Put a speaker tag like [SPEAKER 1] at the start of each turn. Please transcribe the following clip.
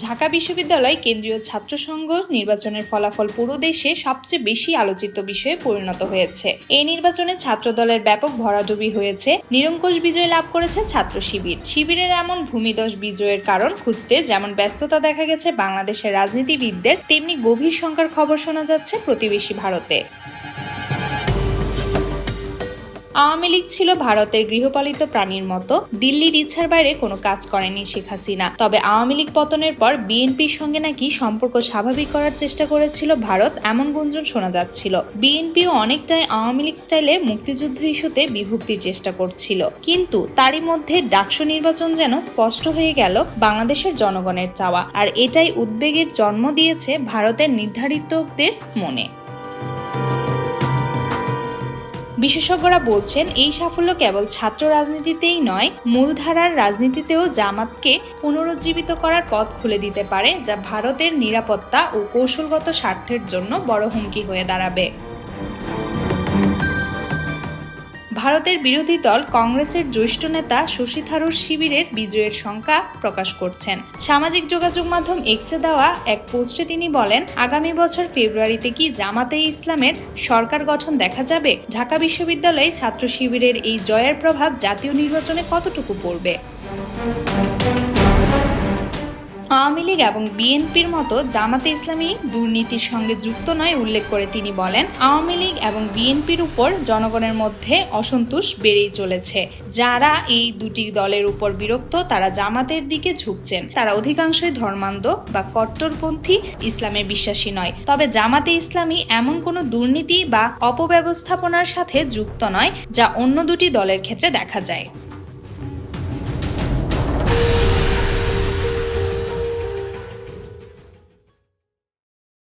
[SPEAKER 1] ঢাকা বিশ্ববিদ্যালয় কেন্দ্রীয় ছাত্র সংঘ নির্বাচনের ফলাফল পুরো দেশে সবচেয়ে বেশি আলোচিত বিষয়ে পরিণত হয়েছে। এই নির্বাচনে ছাত্রদলের ব্যাপক ভরাডুবি হয়েছে। নিরঙ্কুশ বিজয় লাভ করেছে ছাত্র শিবিরের এমন ভূমিধস বিজয়ের কারণ খুঁজতে যেমন ব্যস্ততা দেখা গেছে বাংলাদেশের রাজনীতিবিদদের, তেমনি গভীর শঙ্কার খবর শোনা যাচ্ছে প্রতিবেশী ভারতে। আওয়ামী লীগ ছিল ভারতের গৃহপালিত প্রাণীর মতো, দিল্লির ইচ্ছার বাইরে কোনো কাজ করেনি শেখ হাসিনা। তবে আওয়ামী লীগ পতনের পর বিএনপির সঙ্গে নাকি সম্পর্ক স্বাভাবিক করার চেষ্টা করেছিল ভারত, এমন গুঞ্জন শোনা যাচ্ছিল। বিএনপিও অনেকটাই আওয়ামী লীগ স্টাইলে মুক্তিযুদ্ধ ইস্যুতে বিভক্তির চেষ্টা করছিল, কিন্তু তারই মধ্যে ডাকসু নির্বাচন যেন স্পষ্ট হয়ে গেল বাংলাদেশের জনগণের চাওয়া, আর এটাই উদ্বেগের জন্ম দিয়েছে ভারতের নির্ধারিতদের মনে। বিশেষজ্ঞরা বলছেন, এই সাফল্য কেবল ছাত্র রাজনীতিতেই নয়, মূলধারার রাজনীতিতেও জামাতকে পুনরুজ্জীবিত করার পথ খুলে দিতে পারে, যা ভারতের নিরাপত্তা ও কৌশলগত স্বার্থের জন্য বড় হুমকি হয়ে দাঁড়াবে। ভারতের বিরোধী দল কংগ্রেসের জ্যেষ্ঠ নেতা শশী থারুর শিবিরের বিজয়ের শঙ্কা প্রকাশ করছেন। সামাজিক যোগাযোগ মাধ্যম এক্সে দেওয়া এক পোস্টে তিনি বলেন, আগামী বছর ফেব্রুয়ারিতে কি জামাতে ইসলামের সরকার গঠন দেখা যাবে? ঢাকা বিশ্ববিদ্যালয়ে ছাত্র শিবিরের এই জয়ের প্রভাব জাতীয় নির্বাচনে কতটুকু পড়বে? আওয়ামী লীগ এবং বিএনপির মতো জামাতে ইসলামী দুর্নীতির সঙ্গে যুক্ত নয় উল্লেখ করে তিনি বলেন, আওয়ামী লীগ এবং বিএনপির উপর জনগণের মধ্যে অসন্তোষ বেড়েই চলেছে। যারা এই দুটি দলের উপর বিরক্ত তারা জামাতের দিকে ঝুঁকছেন। তারা অধিকাংশই ধর্মান্ধ বা কট্টরপন্থী ইসলামে বিশ্বাসী নয়। তবে জামাতে ইসলামী এমন কোনো দুর্নীতি বা অপব্যবস্থাপনার সাথে যুক্ত নয়, যা অন্য দুটি দলের ক্ষেত্রে দেখা যায়।